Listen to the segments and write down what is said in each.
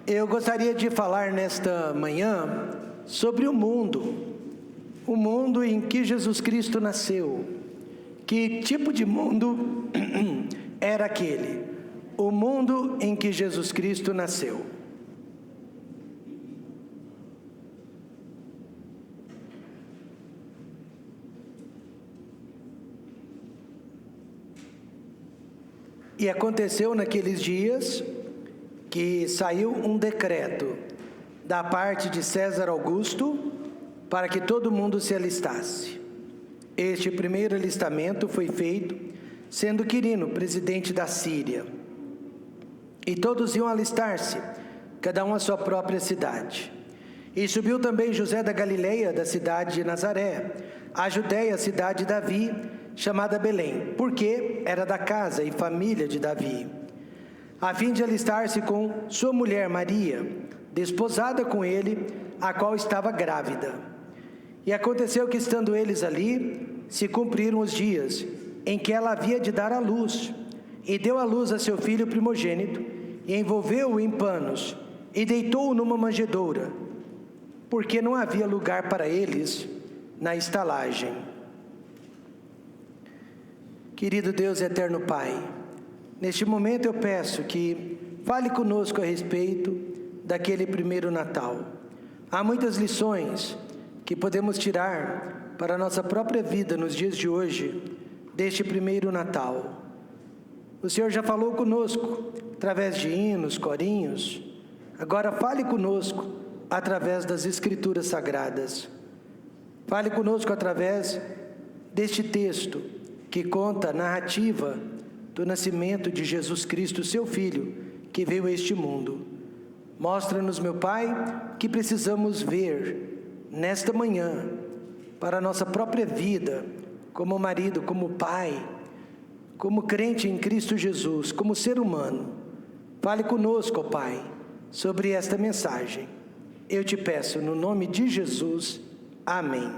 Eu gostaria de falar nesta manhã sobre o mundo em que Jesus Cristo nasceu. Que tipo de mundo era aquele? O mundo em que Jesus Cristo nasceu. E aconteceu naqueles dias que saiu um decreto da parte de César Augusto para que todo mundo se alistasse. Este primeiro alistamento foi feito sendo Quirino presidente da Síria. E todos iam alistar-se, cada um à sua própria cidade. E subiu também José da Galileia, da cidade de Nazaré, a Judéia, a cidade de Davi, chamada Belém, porque era da casa e família de Davi, a fim de alistar-se com sua mulher Maria, desposada com ele, a qual estava grávida. E aconteceu que, estando eles ali, se cumpriram os dias em que ela havia de dar à luz, e deu à luz a seu filho primogênito, e envolveu-o em panos, e deitou-o numa manjedoura, porque não havia lugar para eles na estalagem. Querido Deus e eterno Pai, neste momento eu peço que fale conosco a respeito daquele primeiro Natal. Há muitas lições que podemos tirar para a nossa própria vida nos dias de hoje, deste primeiro Natal. O Senhor já falou conosco através de hinos, corinhos. Agora fale conosco através das Escrituras Sagradas. Fale conosco através deste texto que conta a narrativa do nascimento de Jesus Cristo, seu Filho, que veio a este mundo. Mostra-nos, meu Pai, que precisamos ver nesta manhã, para a nossa própria vida, como marido, como pai, como crente em Cristo Jesus, como ser humano. Fale conosco, ó Pai, sobre esta mensagem. Eu te peço, no nome de Jesus. Amém.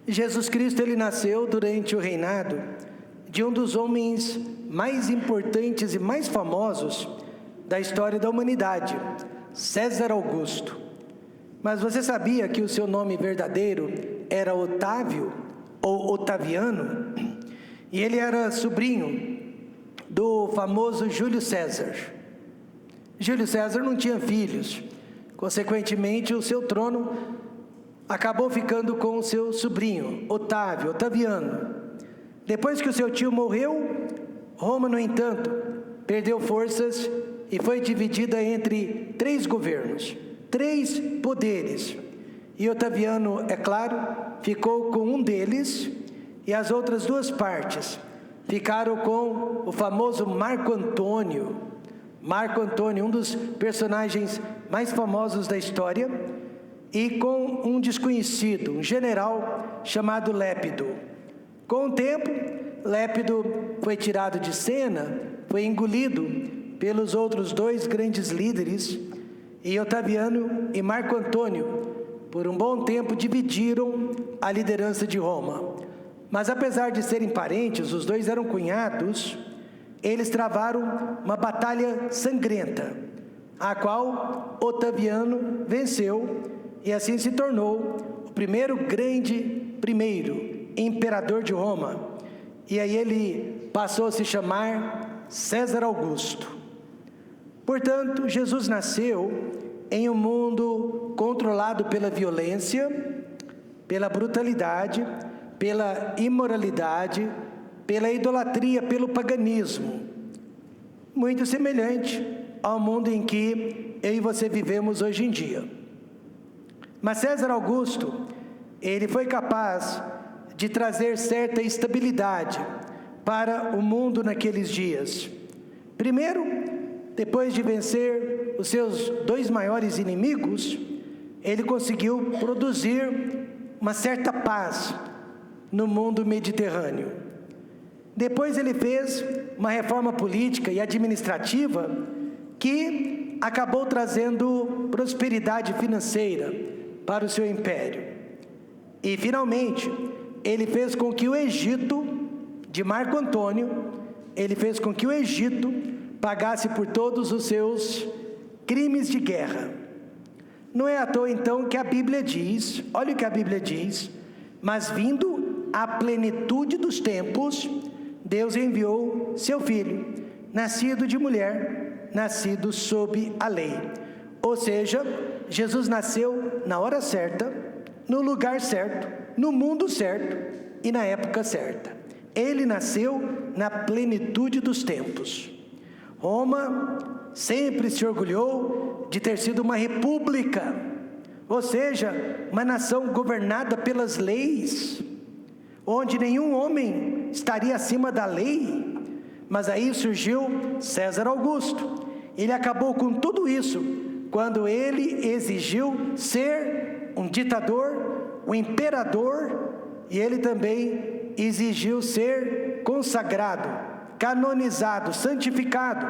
Jesus Cristo, ele nasceu durante o reinado de um dos homens mais importantes e mais famosos da história da humanidade, César Augusto. Mas você sabia que o seu nome verdadeiro era Otávio, ou Otaviano? E ele era sobrinho do famoso Júlio César. Júlio César não tinha filhos, consequentemente o seu trono acabou ficando com o seu sobrinho, Otávio, Otaviano. Depois que o seu tio morreu, Roma, no entanto, perdeu forças e foi dividida entre 3 governos, 3 poderes. E Otaviano, é claro, ficou com um deles, e as outras 2 partes ficaram com o famoso Marco Antônio. Marco Antônio, um dos personagens mais famosos da história, e com um desconhecido, um general chamado Lépido. Com o tempo, Lépido foi tirado de cena, foi engolido pelos outros 2 grandes líderes, e Otaviano e Marco Antônio, por um bom tempo, dividiram a liderança de Roma. Mas apesar de serem parentes, os 2 eram cunhados, eles travaram uma batalha sangrenta, a qual Otaviano venceu, e assim se tornou o primeiro imperador de Roma. E aí ele passou a se chamar César Augusto. Portanto, Jesus nasceu em um mundo controlado pela violência, pela brutalidade, pela imoralidade, pela idolatria, pelo paganismo. Muito semelhante ao mundo em que eu e você vivemos hoje em dia. Mas César Augusto, ele foi capaz de trazer certa estabilidade para o mundo naqueles dias. Primeiro, depois de vencer os seus 2 maiores inimigos, ele conseguiu produzir uma certa paz no mundo mediterrâneo. Depois ele fez uma reforma política e administrativa que acabou trazendo prosperidade financeira para o seu império. E finalmente, ele fez com que o Egito, de Marco Antônio, ele fez com que o Egito pagasse por todos os seus crimes de guerra. Não é à toa então que a Bíblia diz, olha o que a Bíblia diz: mas vindo a plenitude dos tempos, Deus enviou seu Filho, nascido de mulher, nascido sob a lei. Ou seja, Jesus nasceu na hora certa, no lugar certo, no mundo certo e na época certa. Ele nasceu na plenitude dos tempos. Roma sempre se orgulhou de ter sido uma república, ou seja, uma nação governada pelas leis, onde nenhum homem estaria acima da lei. Mas aí surgiu César Augusto. Ele acabou com tudo isso quando ele exigiu ser um ditador, um imperador, e ele também exigiu ser consagrado, canonizado, santificado.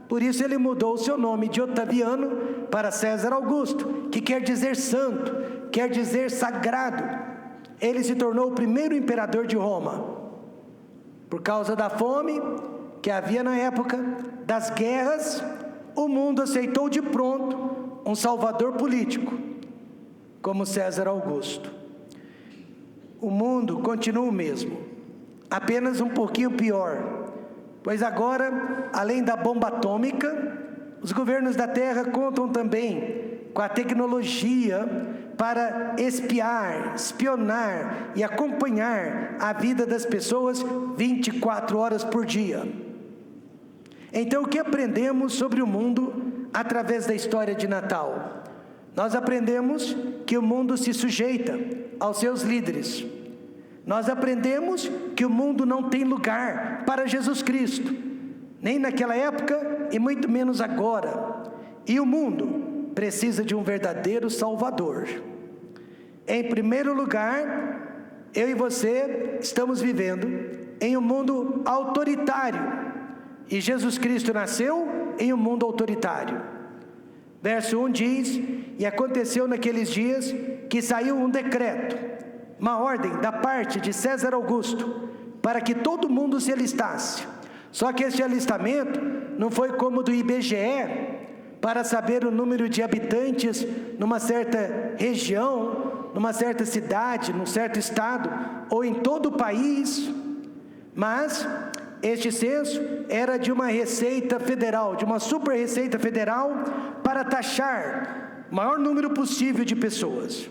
Por isso ele mudou o seu nome de Otaviano para César Augusto, que quer dizer santo, quer dizer sagrado. Ele se tornou o primeiro imperador de Roma. Por causa da fome que havia na época, das guerras, o mundo aceitou de pronto um salvador político, como César Augusto. O mundo continua o mesmo, apenas um pouquinho pior, pois agora, além da bomba atômica, os governos da Terra contam também com a tecnologia para espiar, espionar e acompanhar a vida das pessoas 24 horas por dia. Então, o que aprendemos sobre o mundo através da história de Natal? Nós aprendemos que o mundo se sujeita aos seus líderes. Nós aprendemos que o mundo não tem lugar para Jesus Cristo, nem naquela época e muito menos agora. E o mundo precisa de um verdadeiro Salvador. Em primeiro lugar, eu e você estamos vivendo em um mundo autoritário. E Jesus Cristo nasceu em um mundo autoritário. Verso 1 diz: e aconteceu naqueles dias que saiu um decreto, uma ordem da parte de César Augusto, para que todo mundo se alistasse. Só que este alistamento não foi como o do IBGE, para saber o número de habitantes numa certa região, numa certa cidade, num certo estado, ou em todo o país, mas este censo era de uma receita federal, de uma super receita federal, para taxar o maior número possível de pessoas.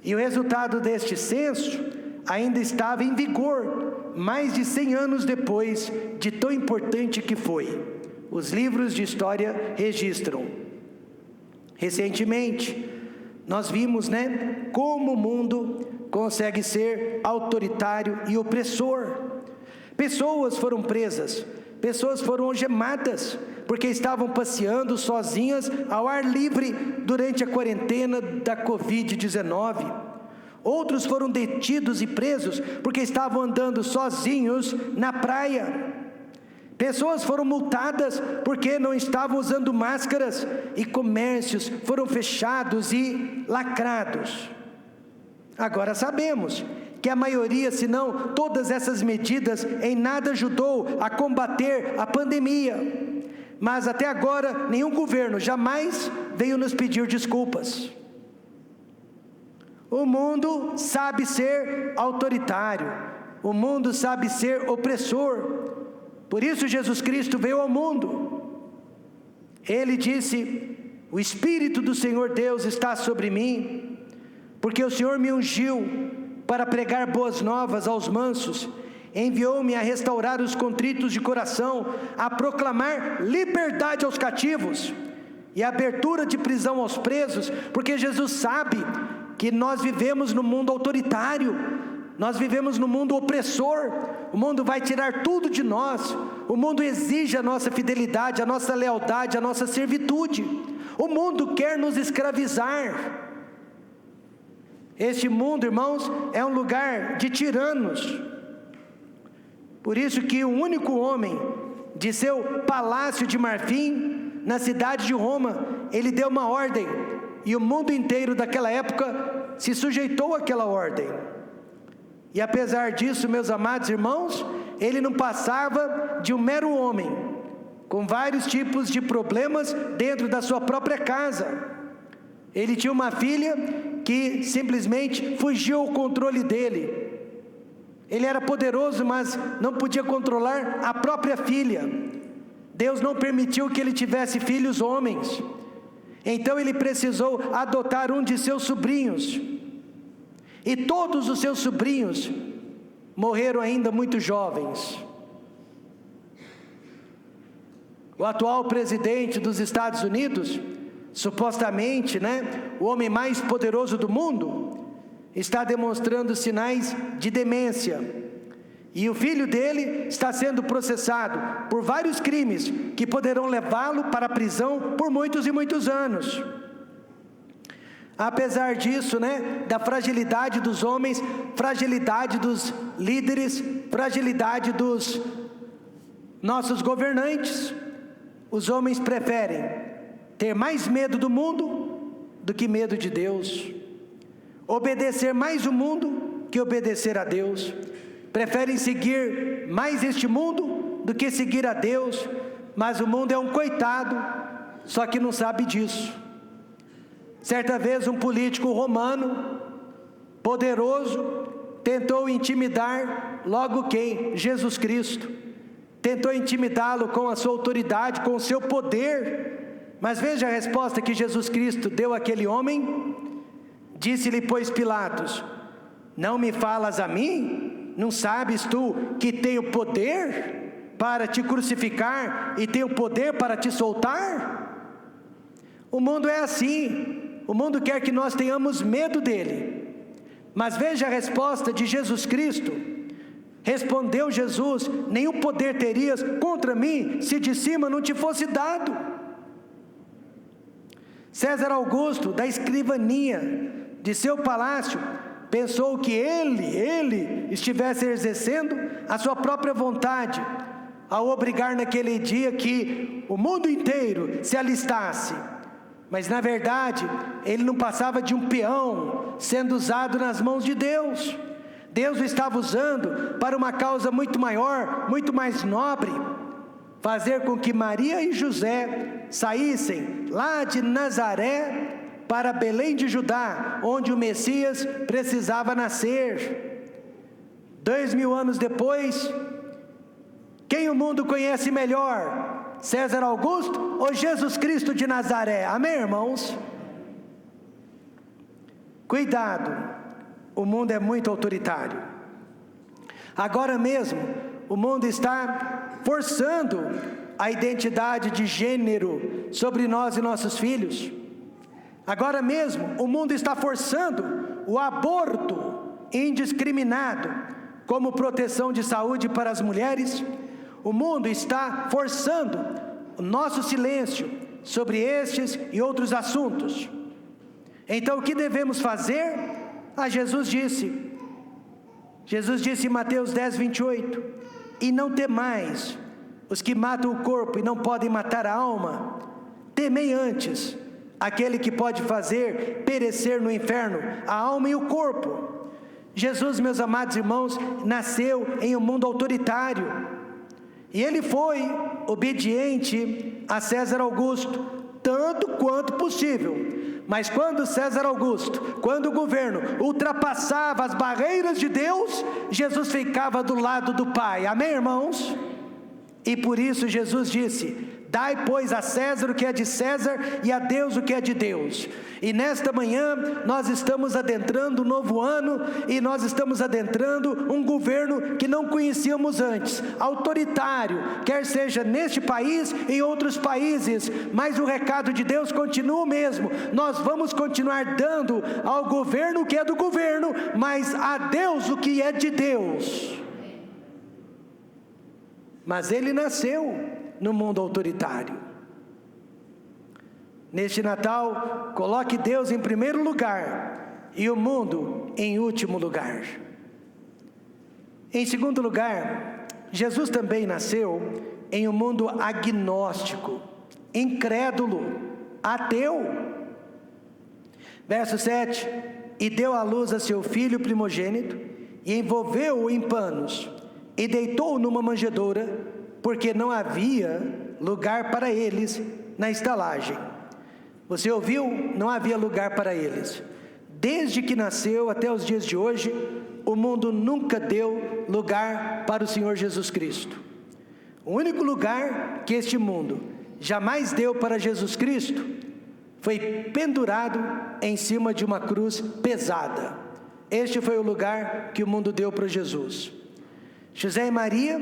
E o resultado deste censo ainda estava em vigor, mais de 100 anos depois de tão importante que foi. Os livros de história registram. Recentemente, nós vimos, como o mundo consegue ser autoritário e opressor. Pessoas foram presas, pessoas foram algemadas, porque estavam passeando sozinhas ao ar livre durante a quarentena da Covid-19. Outros foram detidos e presos porque estavam andando sozinhos na praia. Pessoas foram multadas porque não estavam usando máscaras, e comércios foram fechados e lacrados. Agora sabemos que a maioria, se não todas essas medidas, em nada ajudou a combater a pandemia. Mas até agora, nenhum governo jamais veio nos pedir desculpas. O mundo sabe ser autoritário, o mundo sabe ser opressor. Por isso Jesus Cristo veio ao mundo. Ele disse: o Espírito do Senhor Deus está sobre mim, porque o Senhor me ungiu para pregar boas novas aos mansos, enviou-me a restaurar os contritos de coração, a proclamar liberdade aos cativos e abertura de prisão aos presos, porque Jesus sabe que nós vivemos no mundo autoritário, nós vivemos no mundo opressor. O mundo vai tirar tudo de nós, o mundo exige a nossa fidelidade, a nossa lealdade, a nossa servitude. O mundo quer nos escravizar. Este mundo, irmãos, é um lugar de tiranos. Por isso que o único homem de seu palácio de marfim, na cidade de Roma, ele deu uma ordem, e o mundo inteiro daquela época se sujeitou àquela ordem. E apesar disso, meus amados irmãos, ele não passava de um mero homem, com vários tipos de problemas dentro da sua própria casa. Ele tinha uma filha que simplesmente fugiu ao controle dele. Ele era poderoso, mas não podia controlar a própria filha. Deus não permitiu que ele tivesse filhos homens. Então ele precisou adotar um de seus sobrinhos. E todos os seus sobrinhos morreram ainda muito jovens. O atual presidente dos Estados Unidos, supostamente, o homem mais poderoso do mundo, está demonstrando sinais de demência. E o filho dele está sendo processado por vários crimes que poderão levá-lo para a prisão por muitos e muitos anos. Apesar disso, da fragilidade dos homens, fragilidade dos líderes, fragilidade dos nossos governantes, os homens preferem ter mais medo do mundo do que medo de Deus, obedecer mais o mundo que obedecer a Deus, preferem seguir mais este mundo do que seguir a Deus, mas o mundo é um coitado, só que não sabe disso. Certa vez um político romano, poderoso, tentou intimidar logo quem? Jesus Cristo. Tentou intimidá-lo com a sua autoridade, com o seu poder. Mas veja a resposta que Jesus Cristo deu àquele homem. Disse-lhe, pois, Pilatos: não me falas a mim? Não sabes tu que tenho poder para te crucificar e tenho poder para te soltar? O mundo é assim. O mundo quer que nós tenhamos medo dele. Mas veja a resposta de Jesus Cristo. Respondeu Jesus: nenhum poder terias contra mim se de cima não te fosse dado. César Augusto, da escrivania de seu palácio, pensou que ele estivesse exercendo a sua própria vontade, ao obrigar naquele dia que o mundo inteiro se alistasse. Mas na verdade, ele não passava de um peão sendo usado nas mãos de Deus. Deus o estava usando para uma causa muito maior, muito mais nobre: fazer com que Maria e José saíssem lá de Nazaré para Belém de Judá, onde o Messias precisava nascer. 2000 anos depois, quem o mundo conhece melhor? César Augusto ou Jesus Cristo de Nazaré? Amém, irmãos? Cuidado, o mundo é muito autoritário. Agora mesmo, o mundo está forçando a identidade de gênero sobre nós e nossos filhos. Agora mesmo, o mundo está forçando o aborto indiscriminado como proteção de saúde para as mulheres. O mundo está forçando o nosso silêncio sobre estes e outros assuntos. Então, o que devemos fazer? Jesus disse em Mateus 10, 28, e não temais os que matam o corpo e não podem matar a alma, temei antes aquele que pode fazer perecer no inferno a alma e o corpo. Jesus, meus amados irmãos, nasceu em um mundo autoritário, e ele foi obediente a César Augusto, tanto quanto possível. Mas quando César Augusto, quando o governo ultrapassava as barreiras de Deus, Jesus ficava do lado do Pai. Amém, irmãos? E por isso Jesus disse: dai, pois, a César o que é de César e a Deus o que é de Deus. E nesta manhã nós estamos adentrando um novo ano, e nós estamos adentrando um governo que não conhecíamos antes, autoritário, quer seja neste país e em outros países, mas o recado de Deus continua o mesmo: nós vamos continuar dando ao governo o que é do governo, mas a Deus o que é de Deus. Mas ele nasceu no mundo autoritário. Neste Natal, coloque Deus em primeiro lugar e o mundo em último lugar. Em segundo lugar, Jesus também nasceu em um mundo agnóstico, incrédulo, ateu. Verso 7: e deu à luz a seu filho primogênito, e envolveu-o em panos, e deitou-o numa manjedoura, porque não havia lugar para eles na estalagem. Você ouviu? Não havia lugar para eles. Desde que nasceu até os dias de hoje, o mundo nunca deu lugar para o Senhor Jesus Cristo. O único lugar que este mundo jamais deu para Jesus Cristo foi pendurado em cima de uma cruz pesada. Este foi o lugar que o mundo deu para Jesus. José e Maria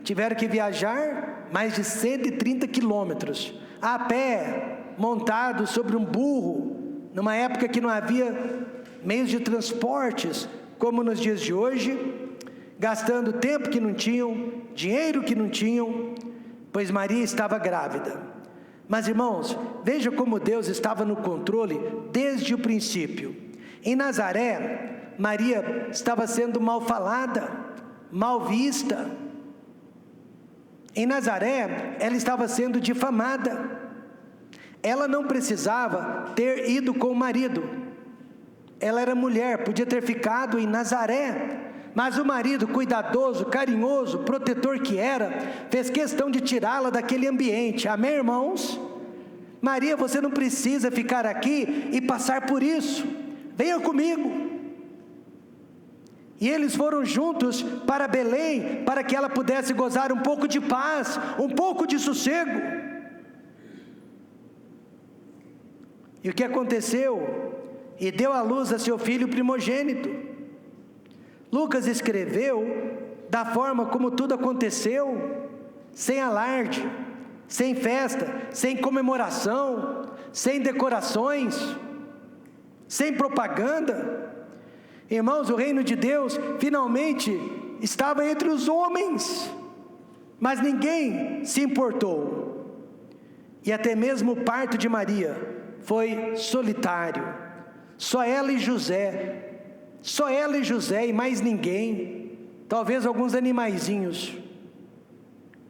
tiveram que viajar mais de 130 quilômetros, a pé, montados sobre um burro, numa época que não havia meios de transportes, como nos dias de hoje, gastando tempo que não tinham, dinheiro que não tinham, pois Maria estava grávida. Mas irmãos, veja como Deus estava no controle desde o princípio. Em Nazaré, Maria estava sendo mal falada, mal vista. Em Nazaré, ela estava sendo difamada. Ela não precisava ter ido com o marido. Ela era mulher, podia ter ficado em Nazaré. Mas o marido, cuidadoso, carinhoso, protetor que era, fez questão de tirá-la daquele ambiente. Amém, irmãos? Maria, você não precisa ficar aqui e passar por isso. Venha comigo. E eles foram juntos para Belém, para que ela pudesse gozar um pouco de paz, um pouco de sossego. E o que aconteceu? E deu à luz a seu filho primogênito. Lucas escreveu da forma como tudo aconteceu, sem alarde, sem festa, sem comemoração, sem decorações, sem propaganda. Irmãos, o reino de Deus finalmente estava entre os homens, mas ninguém se importou. E até mesmo o parto de Maria foi solitário, só ela e José. Só ela e José e mais ninguém, talvez alguns animaizinhos.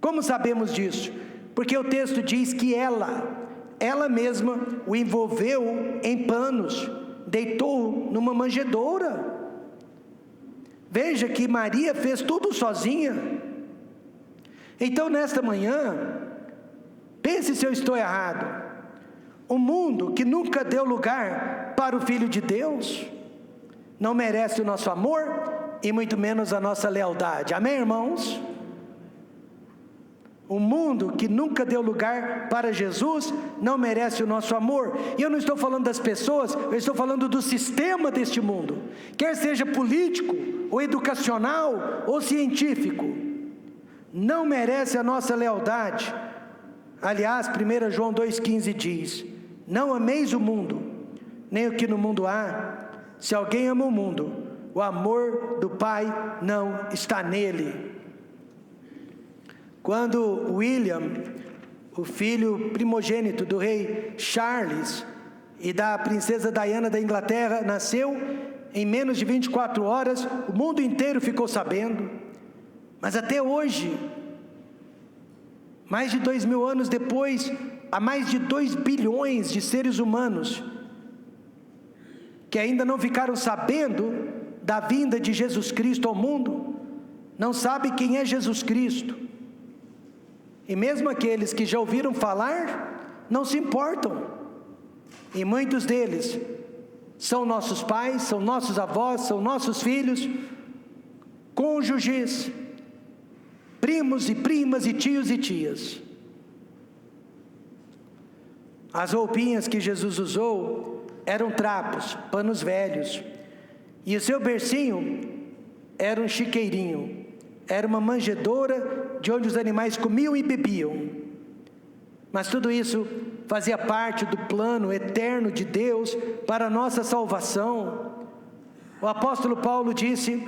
Como sabemos disso? Porque o texto diz que ela mesma o envolveu em panos, deitou numa manjedoura. Veja que Maria fez tudo sozinha. Então nesta manhã, pense se eu estou errado. O mundo que nunca deu lugar para o Filho de Deus, não merece o nosso amor e muito menos a nossa lealdade. Amém, irmãos? O mundo que nunca deu lugar para Jesus não merece o nosso amor. E eu não estou falando das pessoas, eu estou falando do sistema deste mundo, quer seja político, ou educacional, ou científico. Não merece a nossa lealdade. Aliás, 1 João 2,15 diz: não ameis o mundo, nem o que no mundo há. Se alguém ama o mundo, o amor do Pai não está nele. Quando William, o filho primogênito do rei Charles e da princesa Diana da Inglaterra, nasceu, em menos de 24 horas, o mundo inteiro ficou sabendo. Mas até hoje, mais de 2000 anos depois, há mais de 2 bilhões de seres humanos que ainda não ficaram sabendo da vinda de Jesus Cristo ao mundo, não sabem quem é Jesus Cristo. E mesmo aqueles que já ouviram falar, não se importam. E muitos deles são nossos pais, são nossos avós, são nossos filhos, cônjuges, primos e primas e tios e tias. As roupinhas que Jesus usou eram trapos, panos velhos, e o seu bercinho era um chiqueirinho, era uma manjedoura de onde os animais comiam e bebiam. Mas tudo isso fazia parte do plano eterno de Deus para a nossa salvação. O apóstolo Paulo disse: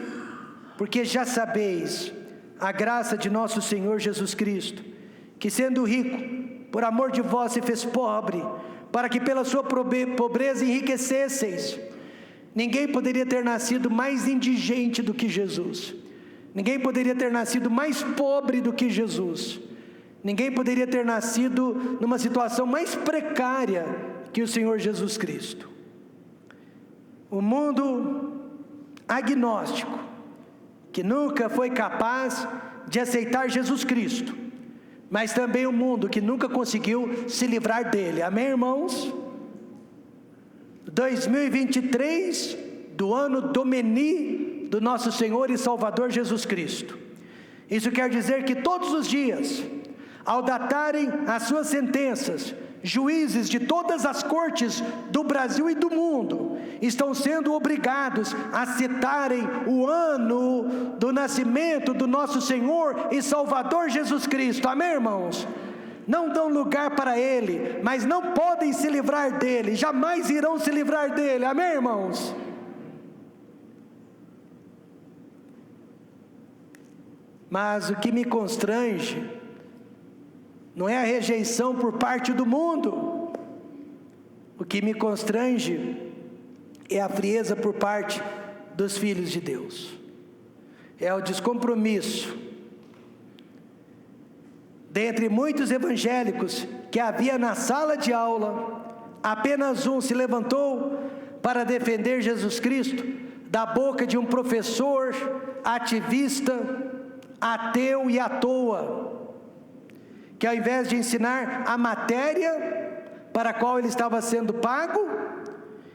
porque já sabeis a graça de nosso Senhor Jesus Cristo, que sendo rico, por amor de vós se fez pobre, para que pela sua pobreza enriquecesseis. Ninguém poderia ter nascido mais indigente do que Jesus. Ninguém poderia ter nascido mais pobre do que Jesus. Ninguém poderia ter nascido numa situação mais precária que o Senhor Jesus Cristo. O mundo agnóstico, que nunca foi capaz de aceitar Jesus Cristo, mas também um mundo que nunca conseguiu se livrar dele. Amém, irmãos? 2023, do ano Domini do nosso Senhor e Salvador Jesus Cristo. Isso quer dizer que todos os dias, ao datarem as suas sentenças, juízes de todas as cortes do Brasil e do mundo estão sendo obrigados a citarem o ano do nascimento do nosso Senhor e Salvador Jesus Cristo. Amém, irmãos? Não dão lugar para Ele, mas não podem se livrar dele, jamais irão se livrar dele. Amém, irmãos? Mas o que me constrange não é a rejeição por parte do mundo. O que me constrange é a frieza por parte dos filhos de Deus. É o descompromisso. Dentre muitos evangélicos que havia na sala de aula, apenas um se levantou para defender Jesus Cristo da boca de um professor ativista, ateu e à toa, que ao invés de ensinar a matéria para a qual ele estava sendo pago,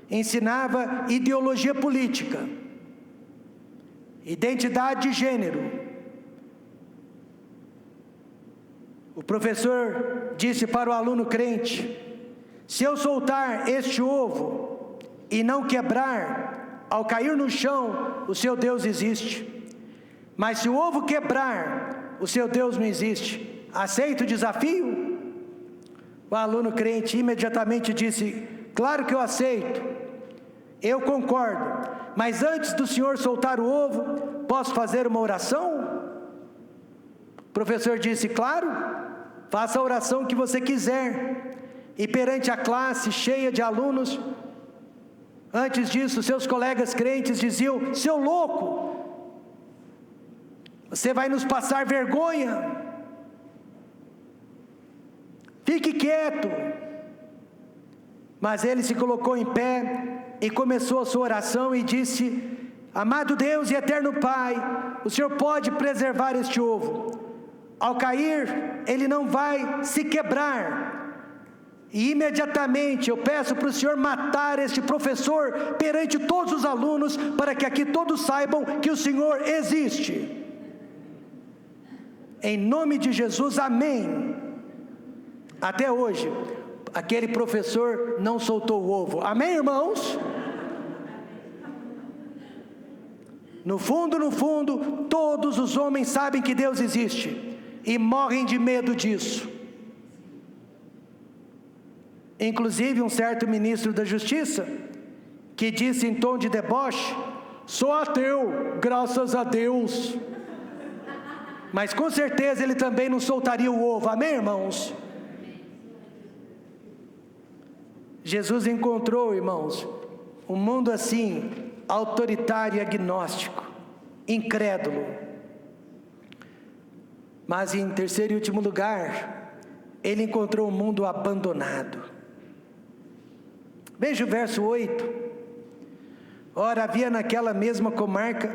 ensinava ideologia política, identidade de gênero. O professor disse para o aluno crente: se eu soltar este ovo e não quebrar, ao cair no chão, o seu Deus existe. Mas se o ovo quebrar, o seu Deus não existe. Aceita o desafio? O aluno crente imediatamente disse: claro que eu aceito, eu concordo, mas antes do senhor soltar o ovo, posso fazer uma oração? O professor disse: claro, faça a oração que você quiser. E perante a classe cheia de alunos, antes disso, seus colegas crentes diziam: seu louco, você vai nos passar vergonha, fique quieto. Mas ele se colocou em pé e começou a sua oração e disse: amado Deus e eterno Pai, o Senhor pode preservar este ovo. Ao cair, ele não vai se quebrar. E imediatamente eu peço para o Senhor matar este professor perante todos os alunos, para que aqui todos saibam que o Senhor existe. Em nome de Jesus, amém. Até hoje, aquele professor não soltou o ovo. Amém, irmãos? No fundo, todos os homens sabem que Deus existe e morrem de medo disso. Inclusive um certo ministro da Justiça, que disse em tom de deboche: sou ateu, graças a Deus. Mas com certeza ele também não soltaria o ovo. Amém, irmãos? Jesus encontrou, irmãos, um mundo assim, autoritário e agnóstico, incrédulo. Mas em terceiro e último lugar, ele encontrou um mundo abandonado. Veja o verso 8. Ora, havia naquela mesma comarca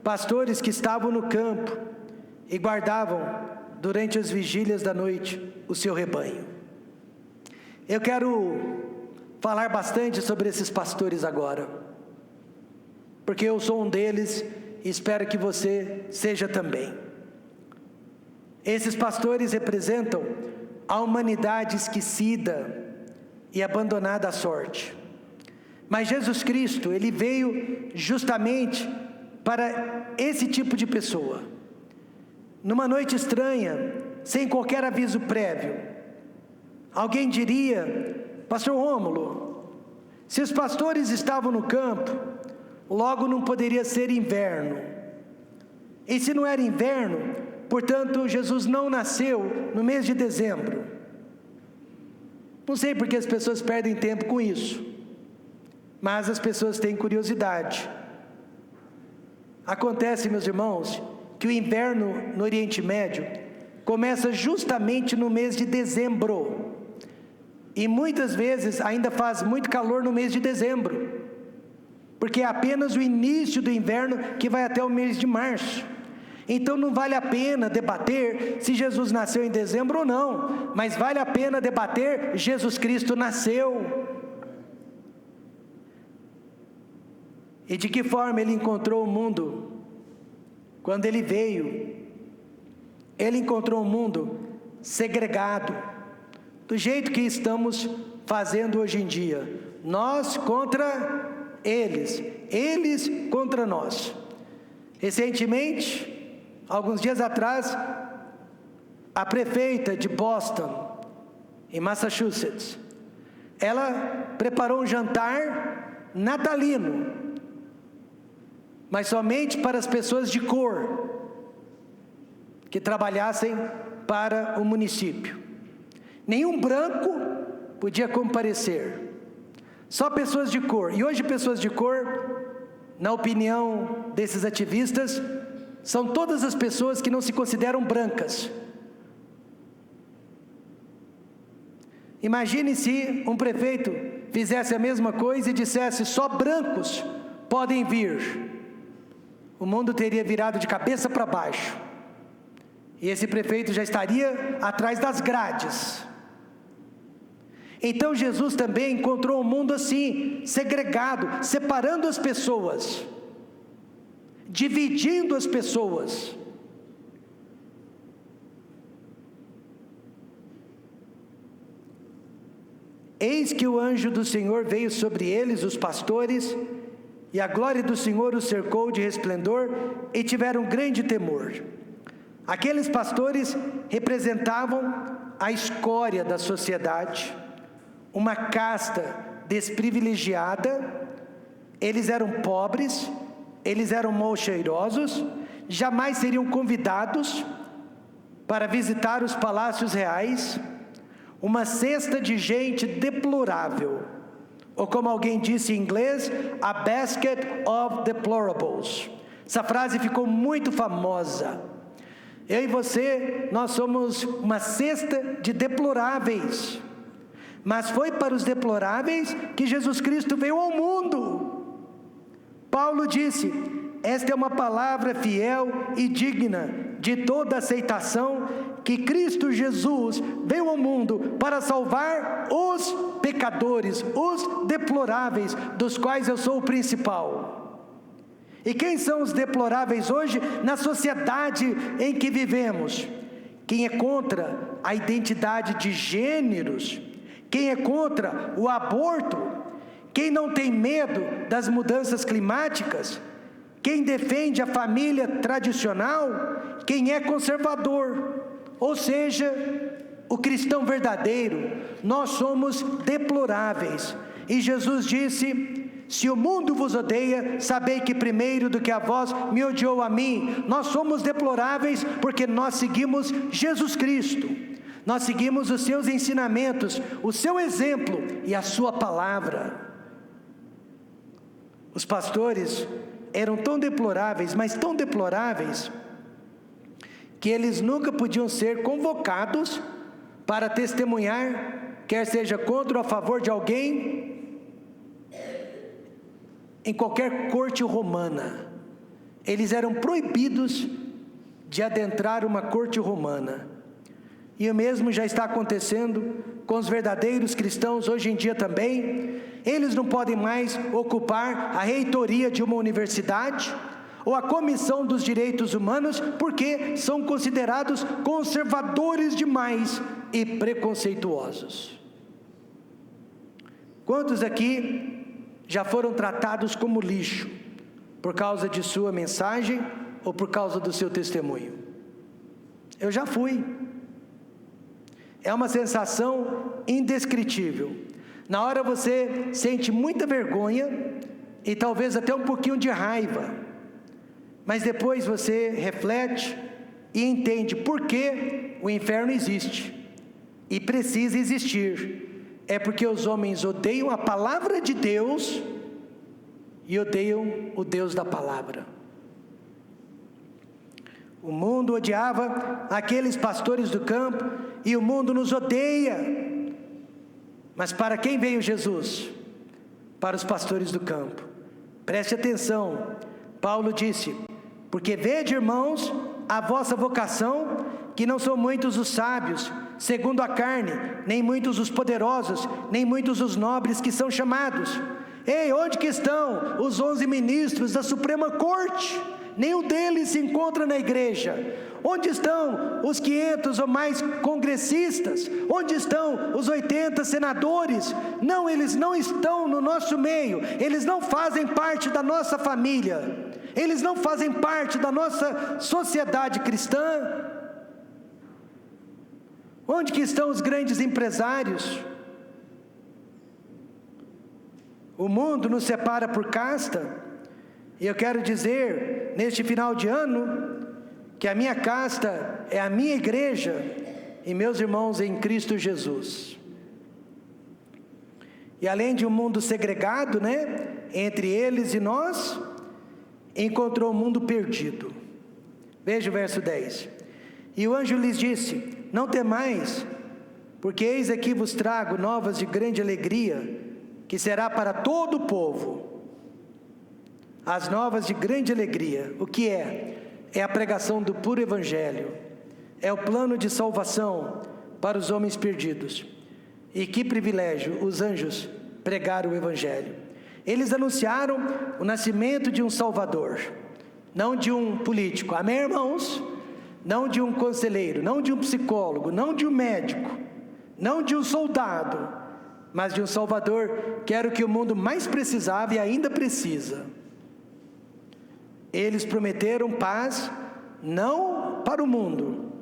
pastores que estavam no campo e guardavam durante as vigílias da noite o seu rebanho. Eu quero falar bastante sobre esses pastores agora, porque eu sou um deles e espero que você seja também. Esses pastores representam a humanidade esquecida e abandonada à sorte. Mas Jesus Cristo, Ele veio justamente para esse tipo de pessoa. Numa noite estranha, sem qualquer aviso prévio, alguém diria: pastor Rômulo, se os pastores estavam no campo, logo não poderia ser inverno. E se não era inverno, portanto Jesus não nasceu no mês de dezembro. Não sei porque as pessoas perdem tempo com isso, mas as pessoas têm curiosidade. Acontece, meus irmãos, que o inverno no Oriente Médio começa justamente no mês de dezembro, e muitas vezes ainda faz muito calor no mês de dezembro, porque é apenas o início do inverno que vai até o mês de março. Então não vale a pena debater se Jesus nasceu em dezembro ou não, mas vale a pena debater: Jesus Cristo nasceu. E de que forma ele encontrou o mundo? Quando ele veio, ele encontrou um mundo segregado, do jeito que estamos fazendo hoje em dia. Nós contra eles, eles contra nós. Recentemente, alguns dias atrás, a prefeita de Boston, em Massachusetts, ela preparou um jantar natalino, mas somente para as pessoas de cor, que trabalhassem para o município. Nenhum branco podia comparecer, só pessoas de cor. E hoje pessoas de cor, na opinião desses ativistas, são todas as pessoas que não se consideram brancas. Imagine se um prefeito fizesse a mesma coisa e dissesse: só brancos podem vir. O mundo teria virado de cabeça para baixo, e esse prefeito já estaria atrás das grades. Então Jesus também encontrou um mundo assim, segregado, separando as pessoas, dividindo as pessoas. Eis que o anjo do Senhor veio sobre eles, os pastores, e a glória do Senhor os cercou de resplendor, e tiveram grande temor. Aqueles pastores representavam a escória da sociedade, uma casta desprivilegiada. Eles eram pobres, eles eram mal cheirosos, jamais seriam convidados para visitar os palácios reais. Uma cesta de gente deplorável, ou como alguém disse em inglês, a basket of deplorables. Essa frase ficou muito famosa. Eu e você, nós somos uma cesta de deploráveis. Mas foi para os deploráveis que Jesus Cristo veio ao mundo. Paulo disse: esta é uma palavra fiel e digna de toda aceitação, que Cristo Jesus veio ao mundo para salvar os pecadores, os deploráveis, dos quais eu sou o principal. E quem são os deploráveis hoje na sociedade em que vivemos? Quem é contra a identidade de gêneros, quem é contra o aborto, quem não tem medo das mudanças climáticas, quem defende a família tradicional, quem é conservador, ou seja, o cristão verdadeiro. Nós somos deploráveis. E Jesus disse: se o mundo vos odeia, sabei que primeiro do que a vós me odiou a mim. Nós somos deploráveis porque nós seguimos Jesus Cristo. Nós seguimos os seus ensinamentos, o seu exemplo e a sua palavra. Os pastores eram tão deploráveis, mas tão deploráveis, que eles nunca podiam ser convocados para testemunhar, quer seja contra ou a favor de alguém, em qualquer corte romana. Eles eram proibidos de adentrar uma corte romana. E o mesmo já está acontecendo com os verdadeiros cristãos hoje em dia também. Eles não podem mais ocupar a reitoria de uma universidade ou a comissão dos direitos humanos, porque são considerados conservadores demais e preconceituosos. Quantos aqui já foram tratados como lixo por causa de sua mensagem ou por causa do seu testemunho? Eu já fui. É uma sensação indescritível. Na hora você sente muita vergonha e talvez até um pouquinho de raiva, mas depois você reflete e entende por que o inferno existe e precisa existir. É porque os homens odeiam a palavra de Deus e odeiam o Deus da palavra. O mundo odiava aqueles pastores do campo e o mundo nos odeia. Mas para quem veio Jesus? Para os pastores do campo. Preste atenção, Paulo disse: porque vede, irmãos, a vossa vocação, que não são muitos os sábios, segundo a carne, nem muitos os poderosos, nem muitos os nobres que são chamados. Ei, onde que estão os 11 ministros da Suprema Corte? Nenhum deles se encontra na igreja. Onde estão os 500 ou mais congressistas? Onde estão os 80 senadores? Não, eles não estão no nosso meio, eles não fazem parte da nossa família, eles não fazem parte da nossa sociedade cristã. Onde que estão os grandes empresários? O mundo nos separa por casta, e eu quero dizer, neste final de ano, que a minha casta é a minha igreja e meus irmãos em Cristo Jesus. E além de um mundo segregado, entre eles e nós, encontrou um mundo perdido. Veja o verso 10. E o anjo lhes disse: não temais, porque eis aqui vos trago novas de grande alegria, que será para todo o povo. As novas de grande alegria, o que é? É a pregação do puro evangelho, é o plano de salvação para os homens perdidos. E que privilégio os anjos pregaram o evangelho. Eles anunciaram o nascimento de um Salvador, não de um político, amém, irmãos? Não de um conselheiro, não de um psicólogo, não de um médico, não de um soldado, mas de um Salvador que era o que o mundo mais precisava e ainda precisa. Eles prometeram paz, não para o mundo,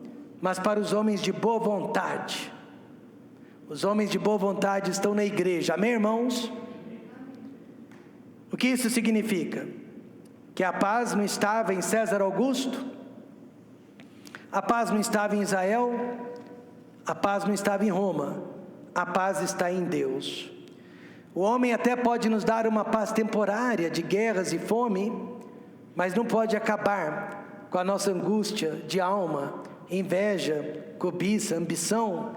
mas para os homens de boa vontade. Os homens de boa vontade estão na igreja, amém, irmãos? O que isso significa? Que a paz não estava em César Augusto, a paz não estava em Israel, a paz não estava em Roma, a paz está em Deus. O homem até pode nos dar uma paz temporária de guerras e fome, mas não pode acabar com a nossa angústia de alma, inveja, cobiça, ambição.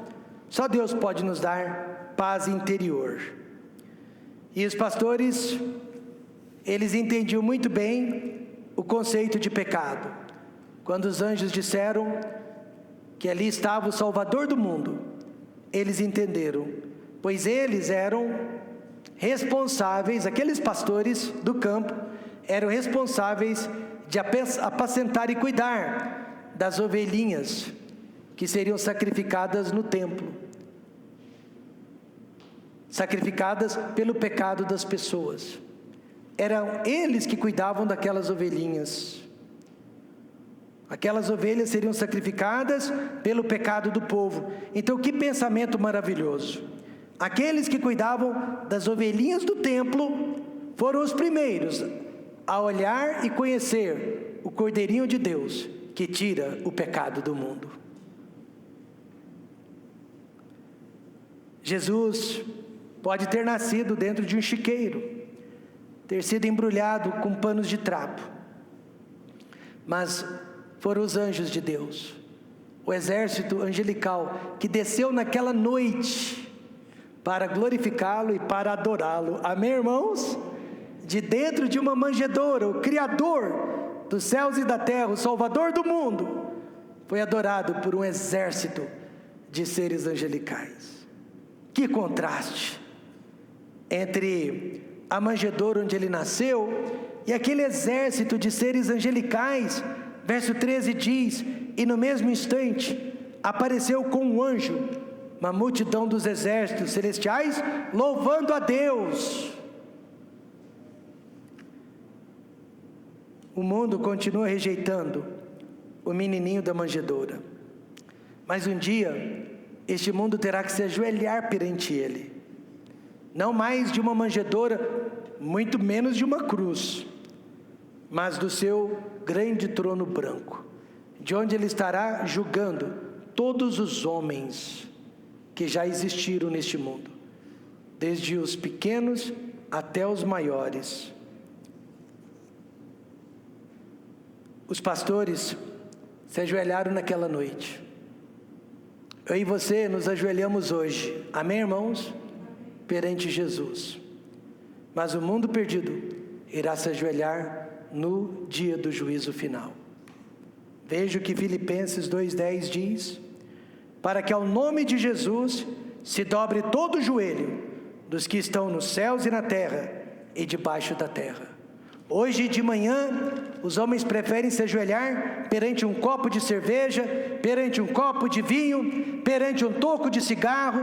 Só Deus pode nos dar paz interior. E os pastores, eles entendiam muito bem o conceito de pecado. Quando os anjos disseram que ali estava o Salvador do mundo, eles entenderam, pois eles eram responsáveis, aqueles pastores do campo, eram responsáveis de apacentar e cuidar das ovelhinhas que seriam sacrificadas no templo, sacrificadas pelo pecado das pessoas. Eram eles que cuidavam daquelas ovelhinhas. Aquelas ovelhas seriam sacrificadas pelo pecado do povo. Então, que pensamento maravilhoso! Aqueles que cuidavam das ovelhinhas do templo foram os primeiros a olhar e conhecer o Cordeirinho de Deus que tira o pecado do mundo. Jesus pode ter nascido dentro de um chiqueiro, ter sido embrulhado com panos de trapo, mas foram os anjos de Deus, o exército angelical que desceu naquela noite para glorificá-lo e para adorá-lo, amém, irmãos? De dentro de uma manjedoura, o Criador dos céus e da terra, o Salvador do mundo, foi adorado por um exército de seres angelicais. Que contraste entre a manjedoura onde ele nasceu e aquele exército de seres angelicais. Verso 13 diz: e no mesmo instante apareceu com um anjo uma multidão dos exércitos celestiais louvando a Deus. O mundo continua rejeitando o menininho da manjedoura, mas um dia este mundo terá que se ajoelhar perante ele, não mais de uma manjedoura, muito menos de uma cruz, mas do seu grande trono branco, de onde ele estará julgando todos os homens que já existiram neste mundo, desde os pequenos até os maiores. Os pastores se ajoelharam naquela noite. Eu e você nos ajoelhamos hoje, amém, irmãos? Perante Jesus. Mas o mundo perdido irá se ajoelhar no dia do juízo final. Veja o que Filipenses 2,10 diz: para que ao nome de Jesus se dobre todo o joelho dos que estão nos céus e na terra e debaixo da terra. Hoje de manhã, os homens preferem se ajoelhar perante um copo de cerveja, perante um copo de vinho, perante um toco de cigarro,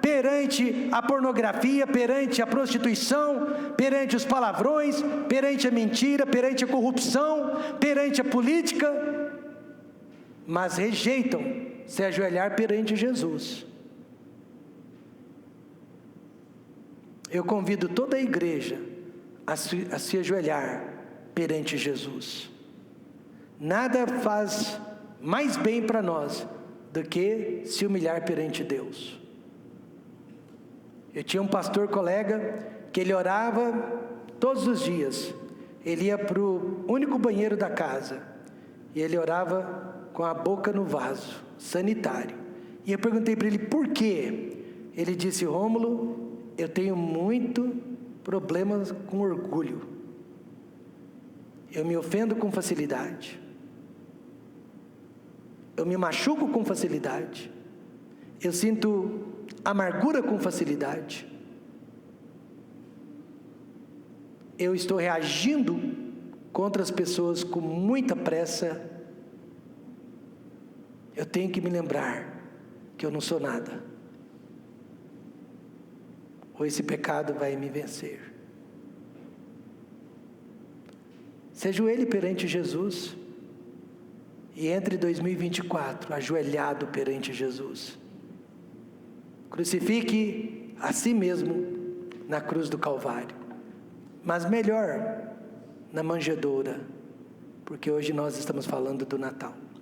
perante a pornografia, perante a prostituição, perante os palavrões, perante a mentira, perante a corrupção, perante a política, mas rejeitam se ajoelhar perante Jesus. Eu convido toda a igreja a se ajoelhar perante Jesus. Nada faz mais bem para nós do que se humilhar perante Deus. Eu tinha um pastor colega que ele orava todos os dias. Ele ia para o único banheiro da casa e ele orava com a boca no vaso sanitário. E eu perguntei para ele por quê. Ele disse: Rômulo, eu tenho muito problemas com orgulho. Eu me ofendo com facilidade. Eu me machuco com facilidade. Eu sinto amargura com facilidade. Eu estou reagindo contra as pessoas com muita pressa. Eu tenho que me lembrar que eu não sou nada. Ou esse pecado vai me vencer. Se ajoelhe perante Jesus e entre 2024 ajoelhado perante Jesus. Crucifique a si mesmo na cruz do Calvário, mas melhor, na manjedoura, porque hoje nós estamos falando do Natal.